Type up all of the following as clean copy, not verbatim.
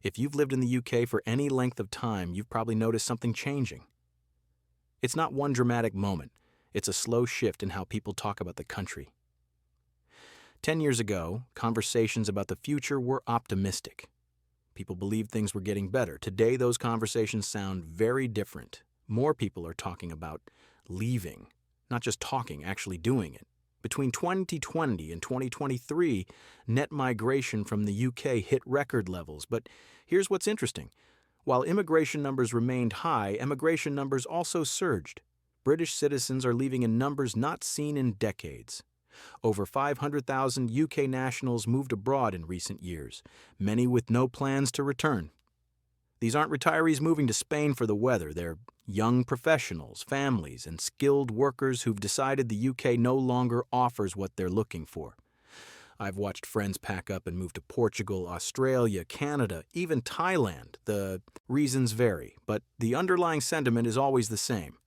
If you've lived in the UK for any length of time, you've probably noticed something changing. It's not one dramatic moment. It's a slow shift in how people talk about the country. 10 years ago, conversations about the future were optimistic. People believed things were getting better. Today, those conversations sound very different. More people are talking about leaving, not just talking, actually doing it. Between 2020 and 2023, net migration from the UK hit record levels. But here's what's interesting. While immigration numbers remained high, emigration numbers also surged. British citizens are leaving in numbers not seen in decades. Over 500,000 UK nationals moved abroad in recent years, many with no plans to return. These aren't retirees moving to Spain for the weather. They're young professionals, families, and skilled workers who've decided the UK no longer offers what they're looking for. I've watched friends pack up and move to Portugal, Australia, Canada, even Thailand. The reasons vary, but the underlying sentiment is always the same.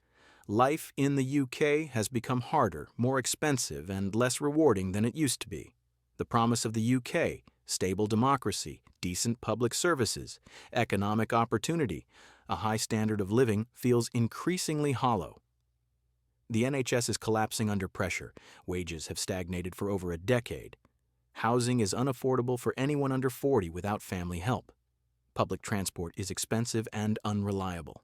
Life in the UK has become harder, more expensive, and less rewarding than it used to be. The promise of the UK, stable democracy, decent public services, economic opportunity, a high standard of living, feels increasingly hollow. The NHS is collapsing under pressure. Wages have stagnated for over a decade. Housing is unaffordable for anyone under 40 without family help. Public transport is expensive and unreliable.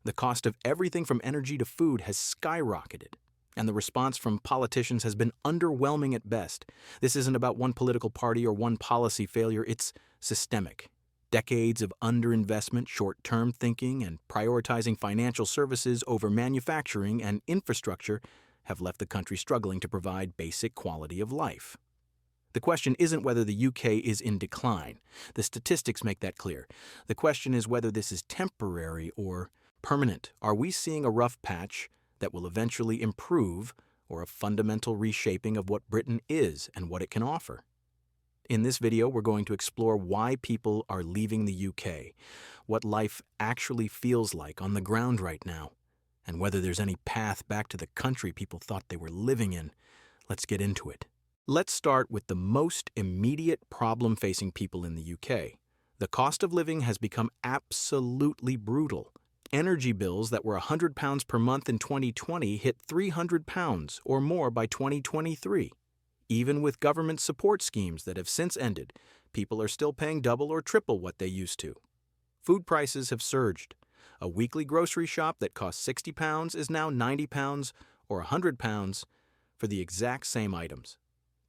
The cost of everything from energy to food has skyrocketed, and the response from politicians has been underwhelming at best. This isn't about one political party or one policy failure, it's systemic. Decades of underinvestment, short-term thinking, and prioritizing financial services over manufacturing and infrastructure have left the country struggling to provide basic quality of life. The question isn't whether the UK is in decline. The statistics make that clear. The question is whether this is temporary or permanent. Are we seeing a rough patch that will eventually improve, or a fundamental reshaping of what Britain is and what it can offer? In this video, we're going to explore why people are leaving the UK, what life actually feels like on the ground right now, and whether there's any path back to the country people thought they were living in. Let's get into it. Let's start with the most immediate problem facing people in the UK. The cost of living has become absolutely brutal. Energy bills that were £100 per month in 2020 hit £300 or more by 2023. Even with government support schemes that have since ended, people are still paying double or triple what they used to. Food prices have surged. A weekly grocery shop that cost £60 is now £90 or £100 for the exact same items.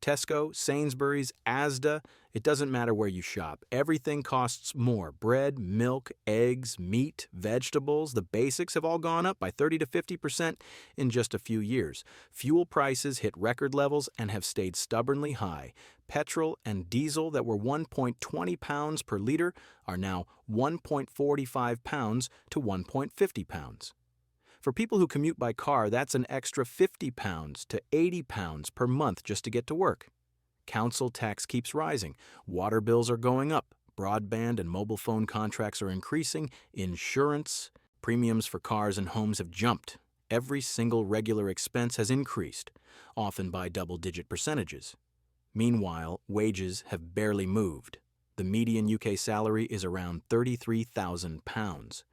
Tesco, Sainsbury's, Asda, it doesn't matter where you shop. Everything costs more. Bread, milk, eggs, meat, vegetables, the basics have all gone up by 30 to 50% in just a few years. Fuel prices hit record levels and have stayed stubbornly high. Petrol and diesel that were £1.20 per litre are now £1.45 to £1.50. For people who commute by car, that's an extra £50 to £80 per month just to get to work. Council tax keeps rising. Water bills are going up. Broadband and mobile phone contracts are increasing. Insurance, premiums for cars and homes have jumped. Every single regular expense has increased, often by double-digit percentages. Meanwhile, wages have barely moved. The median UK salary is around £33,000.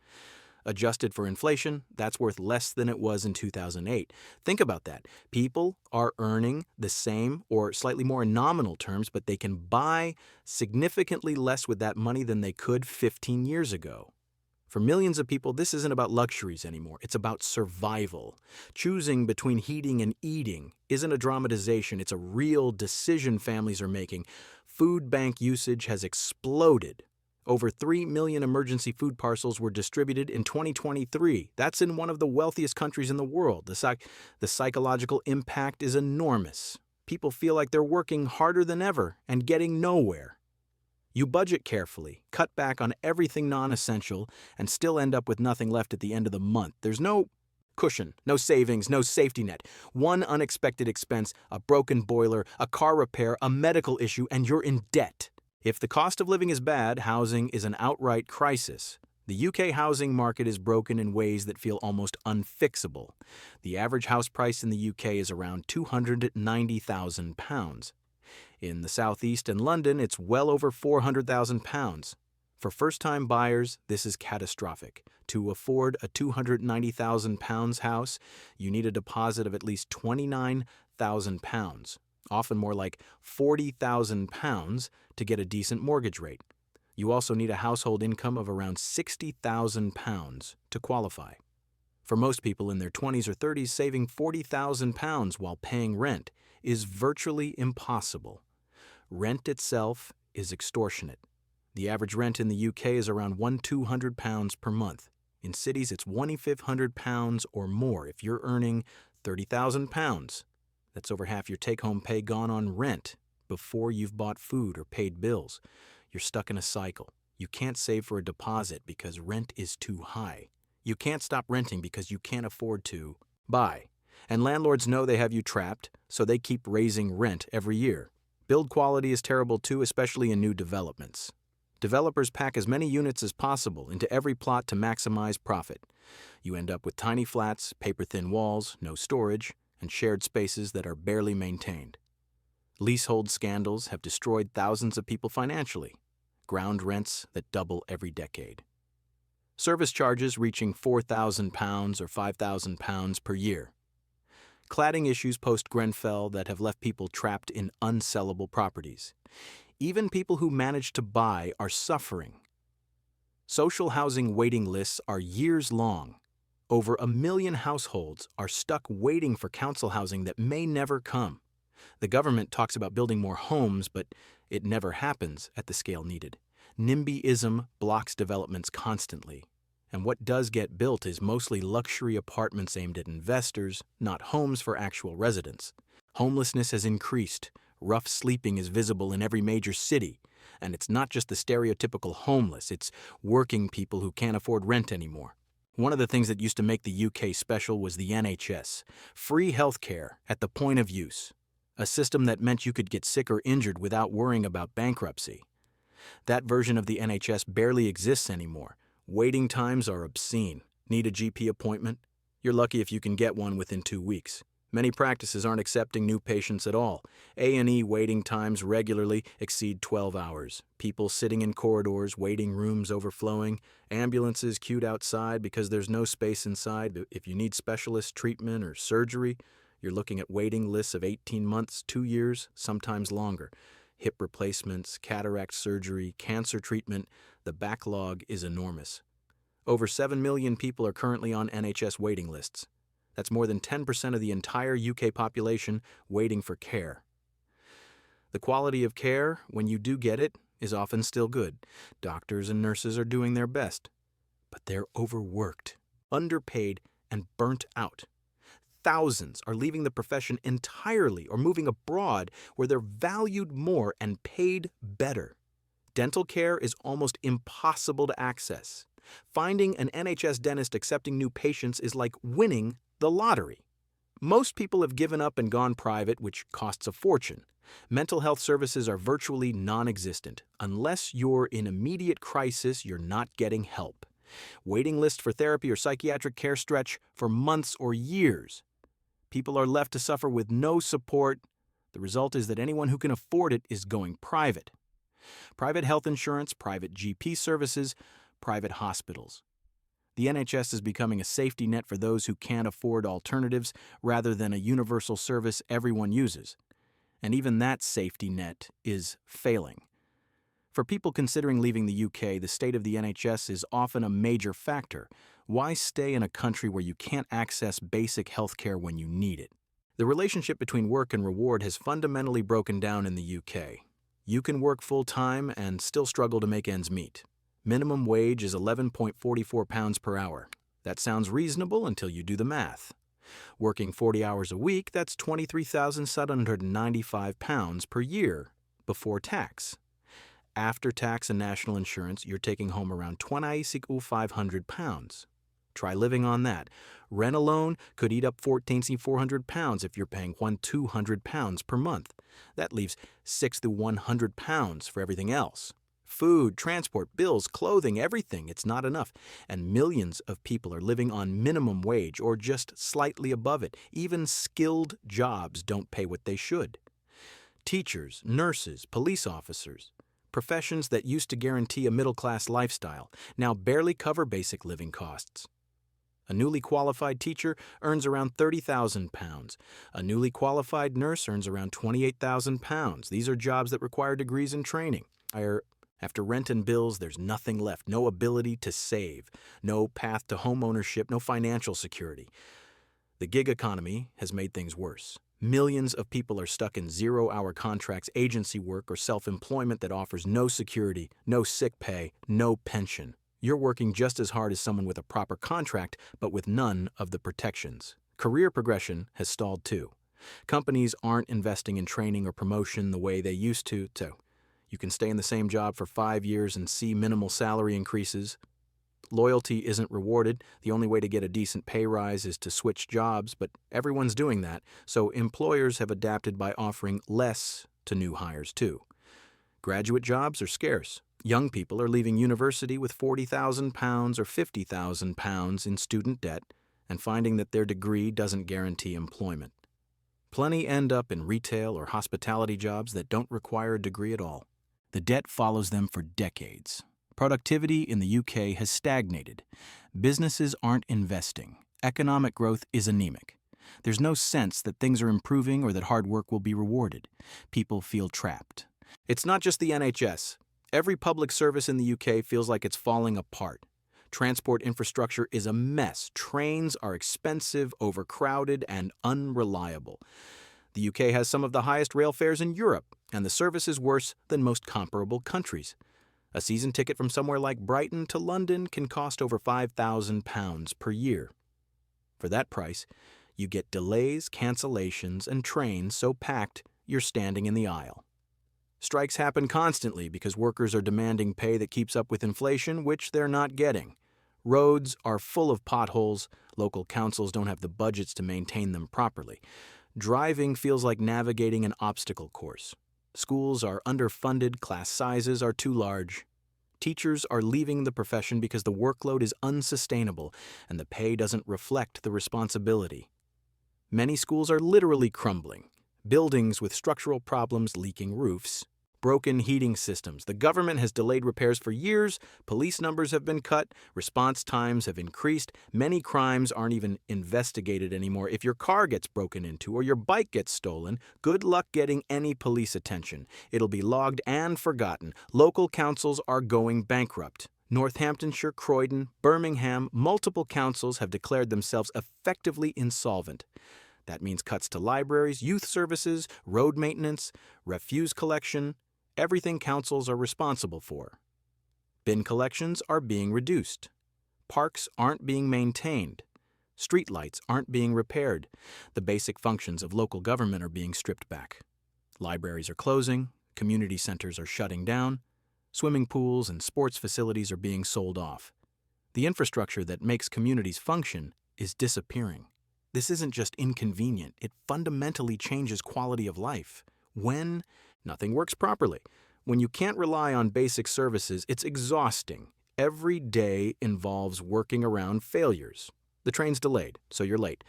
Adjusted for inflation, that's worth less than it was in 2008. Think about that. People are earning the same or slightly more in nominal terms, but they can buy significantly less with that money than they could 15 years ago. For millions of people, this isn't about luxuries anymore. It's about survival. Choosing between heating and eating isn't a dramatization. It's a real decision families are making. Food bank usage has exploded. Over 3 million emergency food parcels were distributed in 2023. That's in one of the wealthiest countries in the world. The psychological impact is enormous. People feel like they're working harder than ever and getting nowhere. You budget carefully, cut back on everything non-essential, and still end up with nothing left at the end of the month. There's no cushion, no savings, no safety net. One unexpected expense, a broken boiler, a car repair, a medical issue, and you're in debt. If the cost of living is bad, housing is an outright crisis. The UK housing market is broken in ways that feel almost unfixable. The average house price in the UK is around £290,000. In the southeast and London, it's well over £400,000. For first-time buyers, this is catastrophic. To afford a £290,000 house, you need a deposit of at least £29,000, often more like £40,000 to get a decent mortgage rate. You also need a household income of around £60,000 to qualify. For most people in their 20s or 30s, saving £40,000 while paying rent is virtually impossible. Rent itself is extortionate. The average rent in the UK is around £1,200 per month. In cities, it's £1,500 or more if you're earning £30,000. That's over half your take-home pay gone on rent before you've bought food or paid bills. You're stuck in a cycle. You can't save for a deposit because rent is too high. You can't stop renting because you can't afford to buy. And landlords know they have you trapped, so they keep raising rent every year. Build quality is terrible too, especially in new developments. Developers pack as many units as possible into every plot to maximize profit. You end up with tiny flats, paper-thin walls, no storage, and shared spaces that are barely maintained. Leasehold scandals have destroyed thousands of people financially. Ground rents that double every decade. Service charges reaching £4,000 or £5,000 per year. Cladding issues post-Grenfell that have left people trapped in unsellable properties. Even people who manage to buy are suffering. Social housing waiting lists are years long. Over 1 million households are stuck waiting for council housing that may never come. The government talks about building more homes, but it never happens at the scale needed. NIMBYism blocks developments constantly, and what does get built is mostly luxury apartments aimed at investors, not homes for actual residents. Homelessness has increased. Rough sleeping is visible in every major city, and it's not just the stereotypical homeless, it's working people who can't afford rent anymore. One of the things that used to make the UK special was the NHS, free healthcare at the point of use, a system that meant you could get sick or injured without worrying about bankruptcy. That version of the NHS barely exists anymore. Waiting times are obscene. Need a GP appointment? You're lucky if you can get one within 2 weeks. Many practices aren't accepting new patients at all. A&E waiting times regularly exceed 12 hours. People sitting in corridors, waiting rooms overflowing, ambulances queued outside because there's no space inside. If you need specialist treatment or surgery, you're looking at waiting lists of 18 months, 2 years, sometimes longer. Hip replacements, cataract surgery, cancer treatment, the backlog is enormous. Over 7 million people are currently on NHS waiting lists. That's more than 10% of the entire UK population waiting for care. The quality of care, when you do get it, is often still good. Doctors and nurses are doing their best. But they're overworked, underpaid, and burnt out. Thousands are leaving the profession entirely or moving abroad where they're valued more and paid better. Dental care is almost impossible to access. Finding an NHS dentist accepting new patients is like winning the lottery. Most people have given up and gone private, which costs a fortune. Mental health services are virtually non-existent. Unless you're in immediate crisis, you're not getting help. Waiting lists for therapy or psychiatric care stretch for months or years. People are left to suffer with no support. The result is that anyone who can afford it is going private. Private health insurance, private GP services, private hospitals. The NHS is becoming a safety net for those who can't afford alternatives rather than a universal service everyone uses. And even that safety net is failing. For people considering leaving the UK, the state of the NHS is often a major factor. Why stay in a country where you can't access basic health care when you need it? The relationship between work and reward has fundamentally broken down in the UK. You can work full-time and still struggle to make ends meet. Minimum wage is £11.44 per hour. That sounds reasonable until you do the math. Working 40 hours a week, that's £23,795 per year before tax. After tax and national insurance, you're taking home around £22,500. Try living on that. Rent alone could eat up £14,400 if you're paying £1,200 per month. That leaves £6,100 for everything else. Food, transport, bills, clothing, everything. It's not enough. And millions of people are living on minimum wage or just slightly above it. Even skilled jobs don't pay what they should. Teachers, nurses, police officers. Professions that used to guarantee a middle-class lifestyle now barely cover basic living costs. A newly qualified teacher earns around £30,000. A newly qualified nurse earns around £28,000. These are jobs that require degrees and training. After rent and bills, there's nothing left, no ability to save, no path to home ownership, no financial security. The gig economy has made things worse. Millions of people are stuck in zero-hour contracts, agency work, or self-employment that offers no security, no sick pay, no pension. You're working just as hard as someone with a proper contract, but with none of the protections. Career progression has stalled too. Companies aren't investing in training or promotion the way they used to. You can stay in the same job for 5 years and see minimal salary increases. Loyalty isn't rewarded. The only way to get a decent pay rise is to switch jobs, but everyone's doing that, so employers have adapted by offering less to new hires too. Graduate jobs are scarce. Young people are leaving university with £40,000 or £50,000 in student debt and finding that their degree doesn't guarantee employment. Plenty end up in retail or hospitality jobs that don't require a degree at all. The debt follows them for decades. Productivity in the UK has stagnated. Businesses aren't investing. Economic growth is anemic. There's no sense that things are improving or that hard work will be rewarded. People feel trapped. It's not just the NHS. Every public service in the UK feels like it's falling apart. Transport infrastructure is a mess. Trains are expensive, overcrowded, and unreliable. The UK has some of the highest rail fares in Europe, and the service is worse than most comparable countries. A season ticket from somewhere like Brighton to London can cost over £5,000 per year. For that price, you get delays, cancellations, and trains so packed you're standing in the aisle. Strikes happen constantly because workers are demanding pay that keeps up with inflation, which they're not getting. Roads are full of potholes. Local councils don't have the budgets to maintain them properly. Driving feels like navigating an obstacle course. Schools are underfunded, class sizes are too large. Teachers are leaving the profession because the workload is unsustainable and the pay doesn't reflect the responsibility. Many schools are literally crumbling. Buildings with structural problems, leaking roofs, broken heating systems. The government has delayed repairs for years, police numbers have been cut, response times have increased, many crimes aren't even investigated anymore. If your car gets broken into or your bike gets stolen, good luck getting any police attention. It'll be logged and forgotten. Local councils are going bankrupt. Northamptonshire, Croydon, Birmingham, multiple councils have declared themselves effectively insolvent. That means cuts to libraries, youth services, road maintenance, refuse collection, everything councils are responsible for. Bin collections are being reduced. Parks aren't being maintained. Streetlights aren't being repaired. The basic functions of local government are being stripped back. Libraries are closing, community centers are shutting down, swimming pools and sports facilities are being sold off. The infrastructure that makes communities function is disappearing. This isn't just inconvenient, it fundamentally changes quality of life. When nothing works properly, when you can't rely on basic services, it's exhausting. Every day involves working around failures. The train's delayed, so you're late.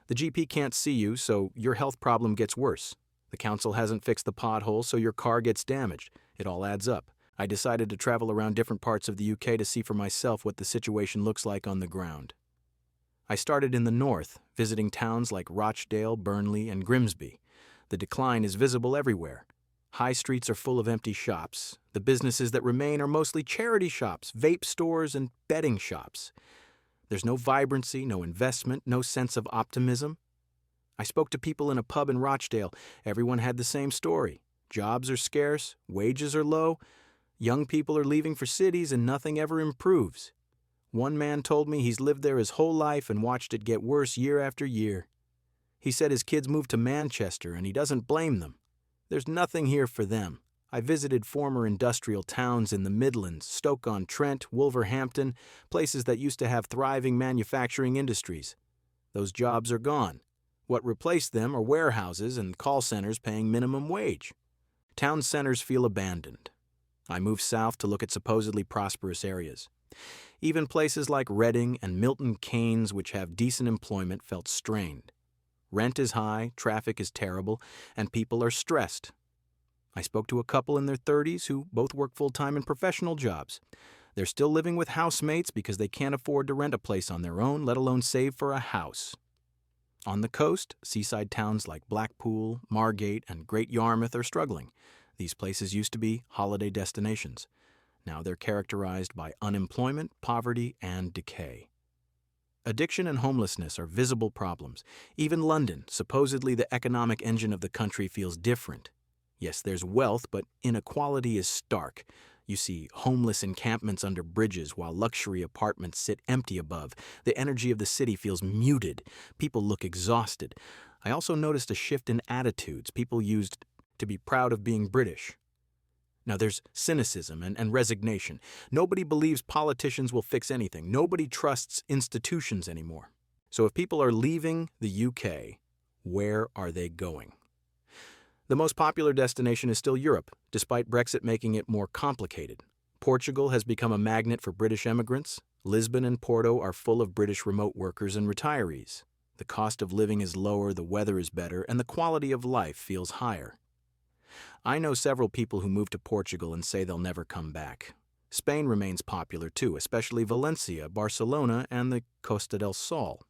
The GP can't see you, so your health problem gets worse. The council hasn't fixed the pothole, so your car gets damaged. It all adds up. I decided to travel around different parts of the UK to see for myself what the situation looks like on the ground. I started in the north, visiting towns like Rochdale, Burnley, and Grimsby. The decline is visible everywhere. High streets are full of empty shops. The businesses that remain are mostly charity shops, vape stores, and betting shops. There's no vibrancy, no investment, no sense of optimism. I spoke to people in a pub in Rochdale. Everyone had the same story. Jobs are scarce, wages are low, young people are leaving for cities, and nothing ever improves. One man told me he's lived there his whole life and watched it get worse year after year. He said his kids moved to Manchester and he doesn't blame them. There's nothing here for them. I visited former industrial towns in the Midlands, Stoke-on-Trent, Wolverhampton, places that used to have thriving manufacturing industries. Those jobs are gone. What replaced them are warehouses and call centers paying minimum wage. Town centers feel abandoned. I moved south to look at supposedly prosperous areas. Even places like Reading and Milton Keynes, which have decent employment, felt strained. Rent is high, traffic is terrible, and people are stressed. I spoke to a couple in their 30s who both work full-time in professional jobs. They're still living with housemates because they can't afford to rent a place on their own, let alone save for a house. On the coast, seaside towns like Blackpool, Margate, and Great Yarmouth are struggling. These places used to be holiday destinations. Now they're characterized by unemployment, poverty, and decay. Addiction and homelessness are visible problems. Even London, supposedly the economic engine of the country, feels different. Yes, there's wealth, but inequality is stark. You see homeless encampments under bridges while luxury apartments sit empty above. The energy of the city feels muted. People look exhausted. I also noticed a shift in attitudes. People used to be proud of being British. Now there's cynicism and resignation. Nobody believes politicians will fix anything. Nobody trusts institutions anymore. So if people are leaving the UK, where are they going? The most popular destination is still Europe, despite Brexit making it more complicated. Portugal has become a magnet for British immigrants. Lisbon and Porto are full of British remote workers and retirees. The cost of living is lower, the weather is better, and the quality of life feels higher. I know several people who moved to Portugal and say they'll never come back. Spain remains popular too, especially Valencia, Barcelona, and the Costa del Sol.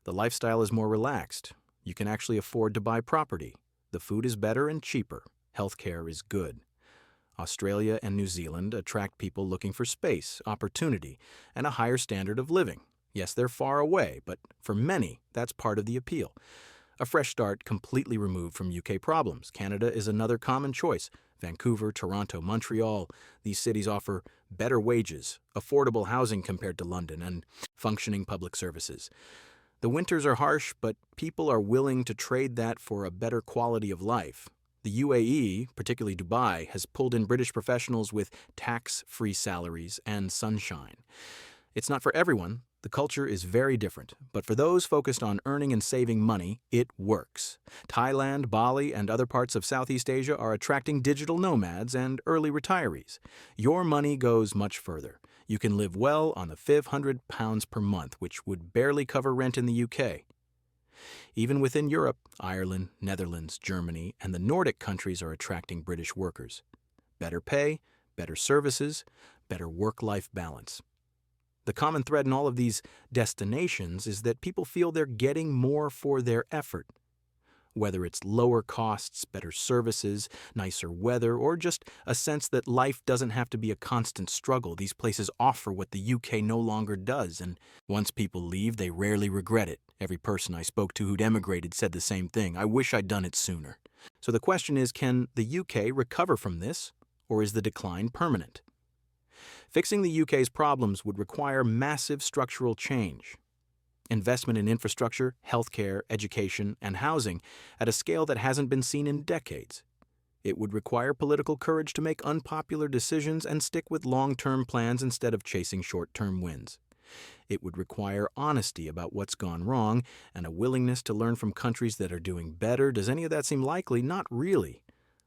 The lifestyle is more relaxed. You can actually afford to buy property. The food is better and cheaper. Healthcare is good. Australia and New Zealand attract people looking for space, opportunity, and a higher standard of living. Yes, they're far away, but for many, that's part of the appeal. A fresh start completely removed from UK problems. Canada is another common choice. Vancouver, Toronto, Montreal, these cities offer better wages, affordable housing compared to London, and functioning public services. The winters are harsh, but people are willing to trade that for a better quality of life. The UAE, particularly Dubai, has pulled in British professionals with tax-free salaries and sunshine. It's not for everyone. The culture is very different, but for those focused on earning and saving money, it works. Thailand, Bali, and other parts of Southeast Asia are attracting digital nomads and early retirees. Your money goes much further. You can live well on the £500 per month, which would barely cover rent in the UK. Even within Europe, Ireland, Netherlands, Germany, and the Nordic countries are attracting British workers. Better pay, better services, better work-life balance. The common thread in all of these destinations is that people feel they're getting more for their effort. Whether it's lower costs, better services, nicer weather, or just a sense that life doesn't have to be a constant struggle, these places offer what the UK no longer does, and once people leave, they rarely regret it. Every person I spoke to who'd emigrated said the same thing: I wish I'd done it sooner. So the question is, can the UK recover from this, or is the decline permanent? Fixing the UK's problems would require massive structural change. Investment in infrastructure, healthcare, education, and housing at a scale that hasn't been seen in decades. It would require political courage to make unpopular decisions and stick with long-term plans instead of chasing short-term wins. It would require honesty about what's gone wrong and a willingness to learn from countries that are doing better. Does any of that seem likely? Not really.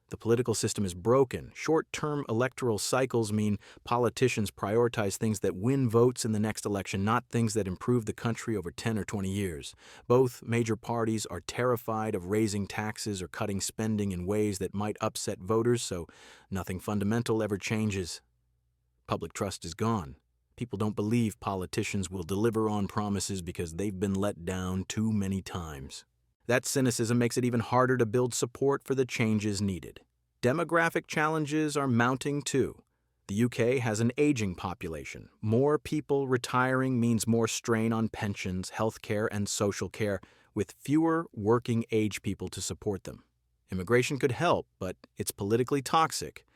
The political system is broken. Short-term electoral cycles mean politicians prioritize things that win votes in the next election, not things that improve the country over 10 or 20 years. Both major parties are terrified of raising taxes or cutting spending in ways that might upset voters, so nothing fundamental ever changes. Public trust is gone. People don't believe politicians will deliver on promises because they've been let down too many times. That cynicism makes it even harder to build support for the changes needed. Demographic challenges are mounting too. The UK has an aging population. More people retiring means more strain on pensions, healthcare, and social care, with fewer working-age people to support them. Immigration could help, but it's politically toxic.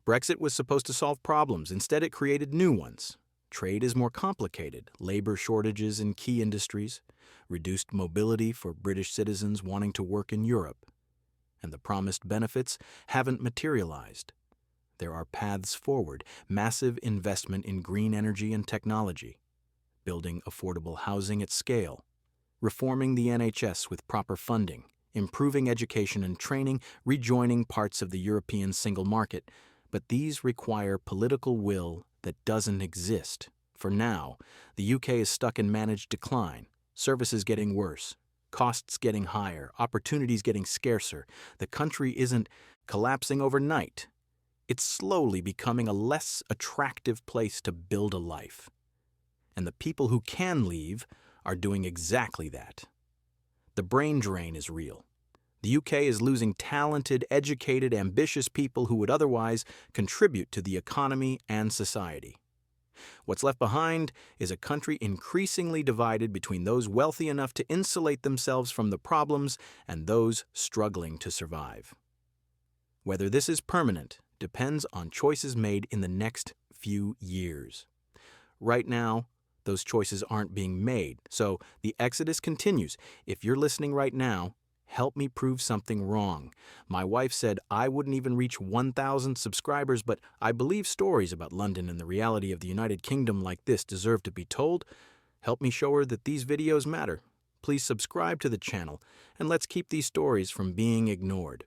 Brexit was supposed to solve problems. Instead, it created new ones. Trade is more complicated. Labor shortages in key industries, reduced mobility for British citizens wanting to work in Europe, and the promised benefits haven't materialized. There are paths forward: massive investment in green energy and technology, building affordable housing at scale, reforming the NHS with proper funding, improving education and training, rejoining parts of the European single market. But these require political will that doesn't exist. For now, the UK is stuck in managed decline. Services getting worse, costs getting higher, opportunities getting scarcer. The country isn't collapsing overnight. It's slowly becoming a less attractive place to build a life. And the people who can leave are doing exactly that. The brain drain is real. The UK is losing talented, educated, ambitious people who would otherwise contribute to the economy and society. What's left behind is a country increasingly divided between those wealthy enough to insulate themselves from the problems and those struggling to survive. Whether this is permanent depends on choices made in the next few years. Right now, those choices aren't being made, so the exodus continues. If you're listening right now, help me prove something wrong. My wife said I wouldn't even reach 1,000 subscribers, but I believe stories about London and the reality of the United Kingdom like this deserve to be told. Help me show her that these videos matter. Please subscribe to the channel, and let's keep these stories from being ignored.